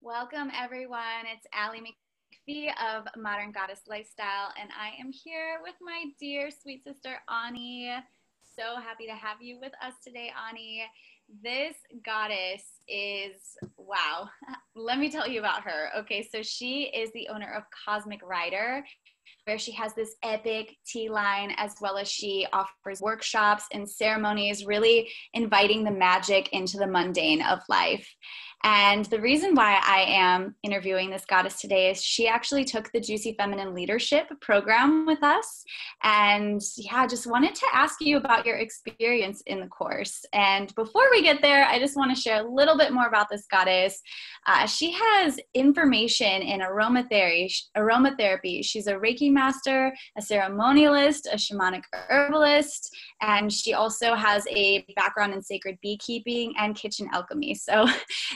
Welcome, everyone. It's Allie McPhee of Modern Goddess Lifestyle, and I am here with my dear sweet sister, Ani. So happy to have you with us today, Ani. This goddess is, wow, let me tell you about her. Okay, so she is the owner of Cosmic Rider, where she has this epic tea line, as well as she offers workshops and ceremonies, really inviting the magic into the mundane of life. And the reason why I am interviewing this goddess today is she actually took the Juicy Feminine Leadership program with us. And yeah, just wanted to ask you about your experience in the course. And before we get there, I just want to share a little bit more about this goddess. She has information in aromatherapy. She's a Reiki master, a ceremonialist, a shamanic herbalist, and she also has a background in sacred beekeeping and kitchen alchemy. So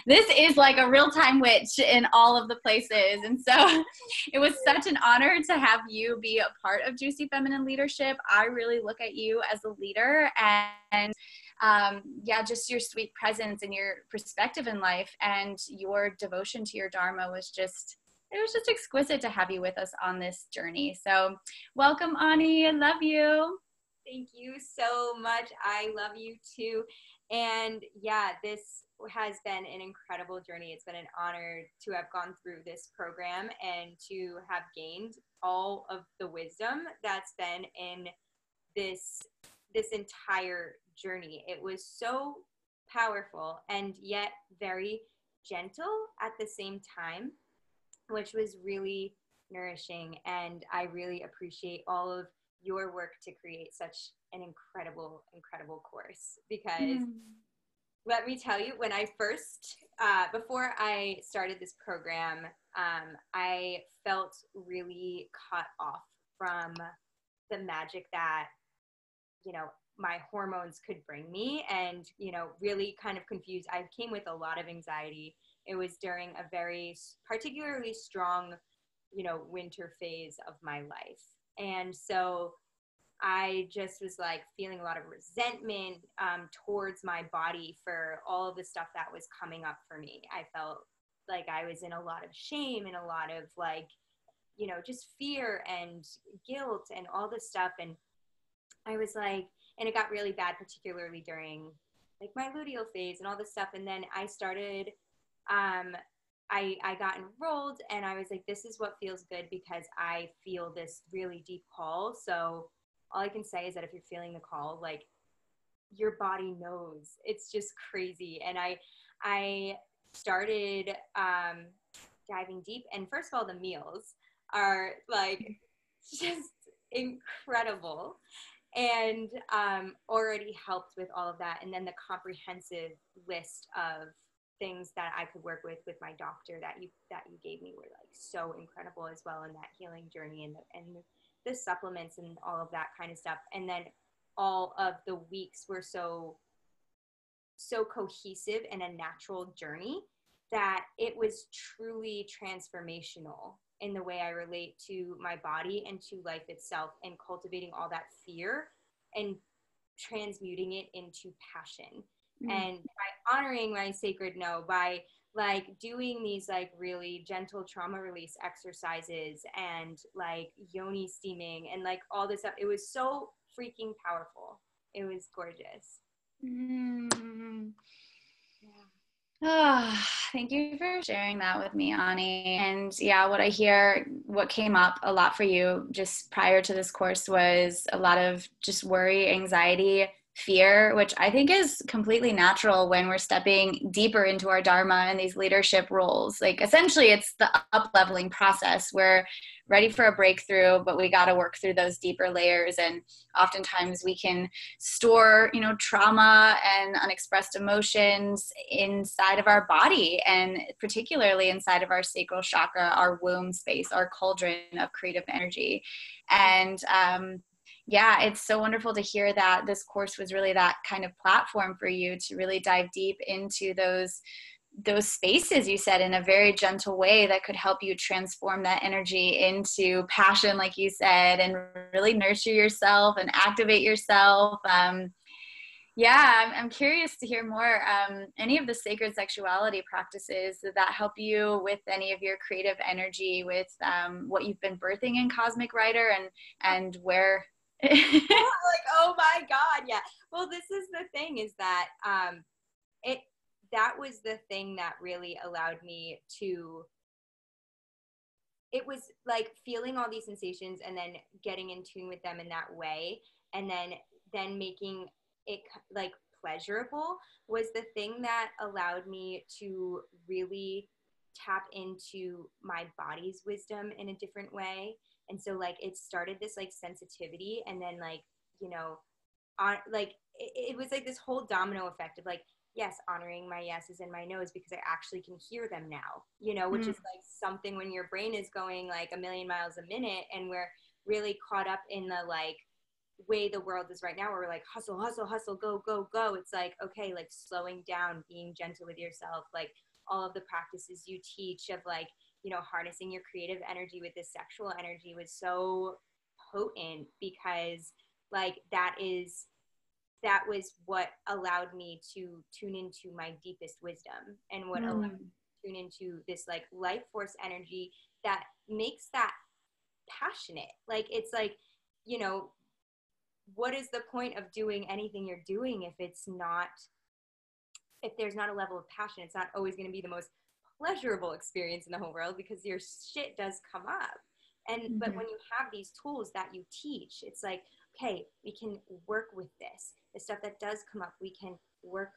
this is like a real-time witch in all of the places. And so it was such an honor to have you be a part of Juicy Feminine Leadership. I really look at you as a leader, and yeah, just your sweet presence and your perspective in life and your devotion to your Dharma was just, it was just exquisite to have you with us on this journey. So welcome, Ani. I love you. Thank you so much. I love you too. And yeah, this has been an incredible journey. It's been an honor to have gone through this program and to have gained all of the wisdom that's been in this entire journey. It was so powerful and yet very gentle at the same time, which was really nourishing. And I really appreciate all of your work to create such an incredible course, because let me tell you, when I first, before I started this program, I felt really cut off from the magic that, my hormones could bring me, and, really kind of confused. I came with a lot of anxiety. It was during a very particularly strong, winter phase of my life. And so I just was like feeling a lot of resentment towards my body for all of the stuff that was coming up for me. I felt like I was in a lot of shame and a lot of like, just fear and guilt and all this stuff. And I was like, and it got really bad, particularly during like my luteal phase and all this stuff. And then I started, I got enrolled, and I was like, this is what feels good, because I feel this really deep call. So all I can say is that if you're feeling the call, like, your body knows. It's just crazy. And I started diving deep. And first of all, the meals are like just incredible, and already helped with all of that. And then the comprehensive list of things that I could work with my doctor that you gave me were like so incredible as well in that healing journey, and the supplements and all of that kind of stuff. And then all of the weeks were so cohesive and a natural journey that it was truly transformational in the way I relate to my body and to life itself, and cultivating all that fear and transmuting it into passion. And by honoring my sacred no, by like doing these like really gentle trauma release exercises and like yoni steaming and like all this stuff, it was so freaking powerful. It was gorgeous. Oh, thank you for sharing that with me, Ani. And yeah, what came up a lot for you just prior to this course was a lot of just worry, anxiety, fear, which I think is completely natural when we're stepping deeper into our Dharma and these leadership roles. Like, essentially, it's the up-leveling process. We're ready for a breakthrough, but we got to work through those deeper layers. And oftentimes we can store, trauma and unexpressed emotions inside of our body, and particularly inside of our sacral chakra, our womb space, our cauldron of creative energy. And yeah, it's so wonderful to hear that this course was really that kind of platform for you to really dive deep into those spaces, you said, in a very gentle way that could help you transform that energy into passion, like you said, and really nurture yourself and activate yourself. Yeah, I'm curious to hear more. Any of the sacred sexuality practices that help you with any of your creative energy, with what you've been birthing in Cosmic Writer, and where. Like, oh my God, yeah. Well, this is the thing, is that it that was the thing that really allowed me to, it was like feeling all these sensations and then getting in tune with them in that way, and then making it like pleasurable, was the thing that allowed me to really tap into my body's wisdom in a different way. And so like it started this like sensitivity, and then like, you know, on like it was like this whole domino effect of like, yes, honoring my yeses and my nos because I actually can hear them now, you know, which is like something when your brain is going like a million miles a minute, and we're really caught up in the like way the world is right now, where we're like hustle, hustle, hustle, go, go, go. It's like, okay, like slowing down, being gentle with yourself, like all of the practices you teach of like, you know, harnessing your creative energy with this sexual energy was so potent, because like that was what allowed me to tune into my deepest wisdom, and what allowed me to tune into this like life force energy that makes that passionate. Like it's like, you know, what is the point of doing anything you're doing if there's not a level of passion? It's not always going to be the most pleasurable experience in the whole world, because your shit does come up. And but when you have these tools that you teach, it's like, okay, we can work with this. The stuff that does come up, we can work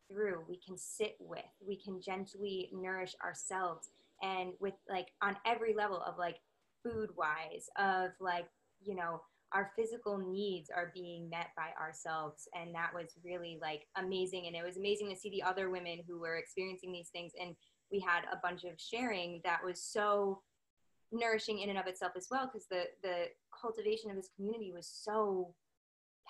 through, we can sit with, we can gently nourish ourselves. And with like on every level of like food wise, of like, you know, our physical needs are being met by ourselves. And that was really like amazing. And it was amazing to see the other women who were experiencing these things. And we had a bunch of sharing that was so nourishing in and of itself as well, because the cultivation of this community was so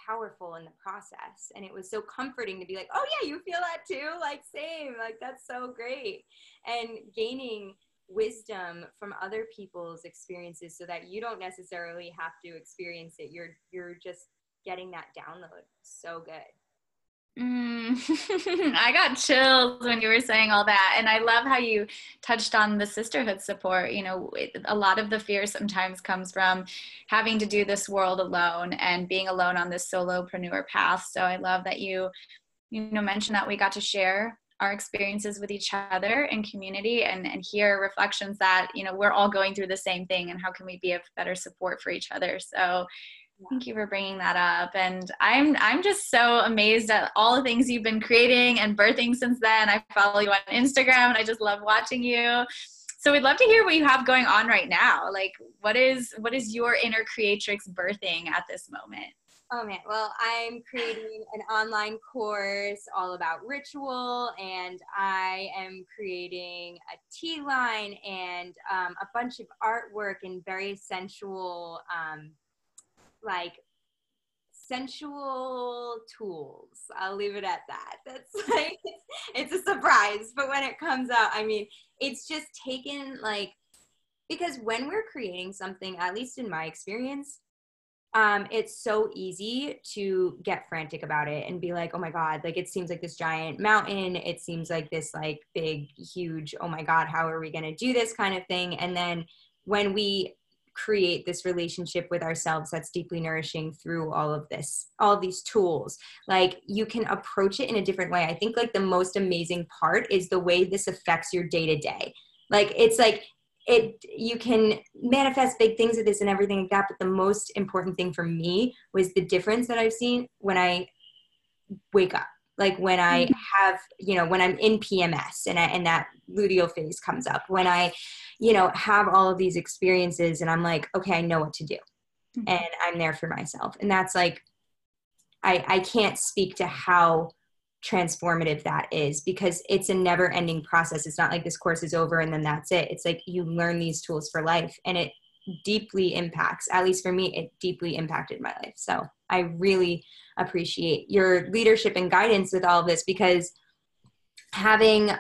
powerful in the process. And it was so comforting to be like, oh yeah, you feel that too, like same, like that's so great. And gaining wisdom from other people's experiences so that you don't necessarily have to experience it, you're just getting that download. So good. I got chills when you were saying all that. And I love how you touched on the sisterhood support. You know, a lot of the fear sometimes comes from having to do this world alone and being alone on this solopreneur path. So I love that you mentioned that we got to share our experiences with each other in community, and hear reflections that, you know, we're all going through the same thing, and how can we be of better support for each other. So thank you for bringing that up. And I'm just so amazed at all the things you've been creating and birthing since then. I follow you on Instagram, and I just love watching you. So we'd love to hear what you have going on right now. Like, what is your inner creatrix birthing at this moment? Oh man, well, I'm creating an online course all about ritual, and I am creating a tea line and a bunch of artwork and very sensual, like sensual tools. I'll leave it at that. That's like, it's a surprise, but when it comes out, I mean, it's just taken like, because when we're creating something, at least in my experience, it's so easy to get frantic about it and be like, oh my God, like it seems like this giant mountain. It seems like this like big, huge, oh my God, how are we going to do this kind of thing? And then when we create this relationship with ourselves that's deeply nourishing through all of these tools, like you can approach it in a different way. I think like the most amazing part is the way this affects your day to day. Like it's like, you can manifest big things with this and everything like that, but the most important thing for me was the difference that I've seen when I wake up, like when I have, you know, when I'm in PMS and that luteal phase comes up, when I, you know, have all of these experiences and I'm like, okay, I know what to do, and I'm there for myself. And that's like, I can't speak to how transformative that is, because it's a never ending process. It's not like this course is over and then that's it. It's like you learn these tools for life, and it deeply impacts, at least for me, it deeply impacted my life. So I really appreciate your leadership and guidance with all of this, because having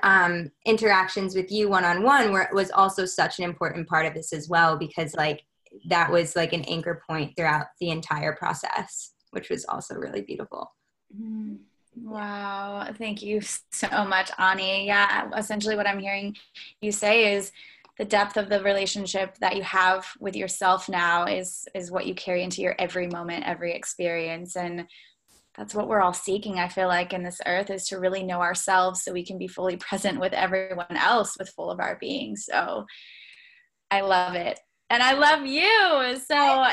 interactions with you one-on-one was also such an important part of this as well, because like that was like an anchor point throughout the entire process, which was also really beautiful. Wow. Thank you so much, Ani. Yeah, essentially what I'm hearing you say is the depth of the relationship that you have with yourself now is what you carry into your every moment, every experience. And that's what we're all seeking, I feel like, in this earth, is to really know ourselves so we can be fully present with everyone else with full of our being. So I love it. And I love you. So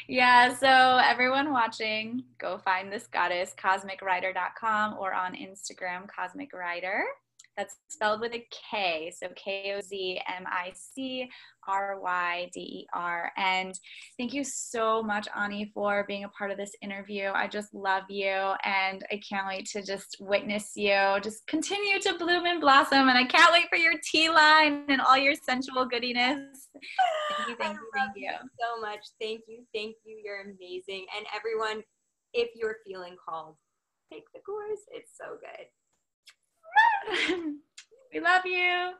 yeah, so everyone watching, go find this goddess, cosmicwriter.com, or on Instagram, Cosmic Writer. That's spelled with a K, so KOZMICRYDER. And thank you so much, Ani, for being a part of this interview. I just love you, and I can't wait to just witness you just continue to bloom and blossom. And I can't wait for your tea line and all your sensual goodiness. Thank you, thank you, thank you. So much. Thank you. Thank you. You're amazing. And everyone, if you're feeling called, take the course. It's so good. We love you.